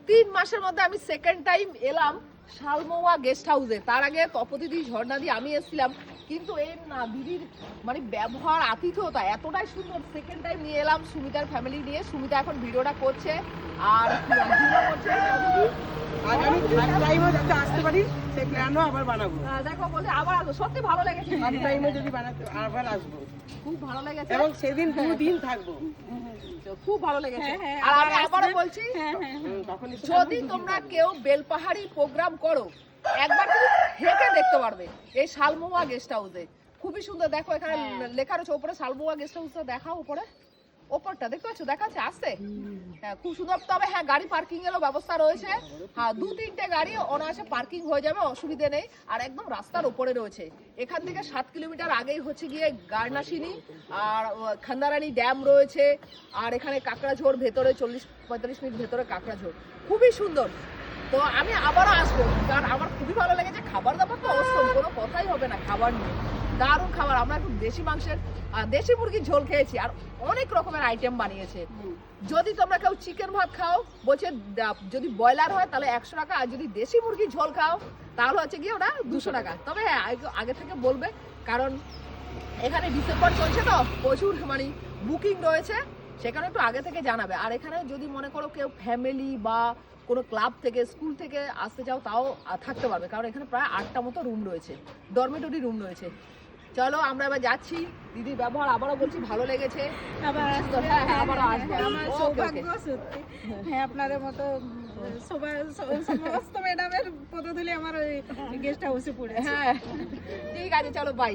3 মাসের মধ্যে আমি সেকেন্ড টাইম এলাম শালমহুয়া গেস্ট হাউসে। তার আগে তপতিদি ঝর্ণাদি আমি এসেছিলাম, কিন্তু এর না দিদির মানে ব্যবহার আতিথ্যতা এতটাই সুন্দর। সেকেন্ড টাইম নিয়ে এলাম সুমিতার ফ্যামিলি নিয়ে। সুমিতা এখন ভিডিওটা করছে আর করছে আগামী টাইমে যাতে আসতে পারি সেই প্ল্যানও আবার বানাবো। দেখো বলে আবার আসবো, সত্যি ভালো লেগেছে। টাইমে যদি বানাতে আবার আসবো, খুব ভালো লেগেছে এবং সেদিন 2 দিন থাকবো। খুব ভালো লেগেছে। আর আমি আবারও বলছি, যদি তোমরা কেউ বেলপাহাড়ি প্রোগ্রাম করো একবার তুমি হেঁটে দেখতে পারবে এই শালমহুয়া গেস্ট হাউসে। খুবই সুন্দর। দেখো এখানে লেখা রয়েছে উপরে শালমহুয়া গেস্ট হাউসটা। দেখাও উপরে, ওপরটা দেখতে পাচ্ছ, দেখাচ্ছে আসছে। হ্যাঁ খুব সুন্দর। তবে হ্যাঁ গাড়ি পার্কিং এরও ব্যবস্থা রয়েছে। হ্যাঁ 2-3টে গাড়ি অনায়াসে পার্কিং হয়ে যাবে, অসুবিধে নেই। আর একদম রাস্তার উপরে রয়েছে। এখান থেকে 7 কিলোমিটার আগেই হচ্ছে গিয়ে গার্নাসিনী আর খান্দারানী ড্যাম রয়েছে। আর এখানে কাকড়াঝোড় ভেতরে 40-45 মিনিট ভেতরে কাকড়াঝোড়, খুবই সুন্দর। তো আমি আবারও আসবো, কারণ আমার খুবই ভালো লেগেছে। খাবার দাবার তো অবশ্যই কোনো কথাই হবে না, খাবার নিয়ে দারুণ খাবার। আমরা একটু দেশি মাংসের দেশি মুরগির ঝোল খেয়েছি, আর অনেক রকমের আইটেম বানিয়েছে। যদি তোমরা কেউ চিকেন ভাত খাও বলছে যদি ব্রয়লার হয় তাহলে 100 টাকা, আর যদি দেশি মুরগির ঝোল খাও তাহলে হচ্ছে গিয়ে ওটা 200 টাকা। তবে হ্যাঁ আগে থেকে বলবে, কারণ এখানে ডিসেম্বর চলছে তো প্রচুর মানে বুকিং রয়েছে, সেখানে একটু আগে থেকে জানাবে। আর এখানে যদি মনে করো কেউ ফ্যামিলি বা কোনো ক্লাব থেকে স্কুল থেকে আসতে চাও তাও থাকতে পারবে, কারণ এখানে প্রায় 8টা মতো রুম রয়েছে, ডরমেটরি রুম রয়েছে। চলো আমরা এবার যাচ্ছি। দিদির ব্যবহার আবারও বলছি ভালো লেগেছে। আবারও আসবো। আমার সৌভাগ্য সত্যি। হ্যাঁ আপনাদের মতো সমস্ত ম্যাডামের পদধূলি আমার ওই গেস্ট হাউসে পড়েছে। হ্যাঁ ঠিক আছে, চলো বাই।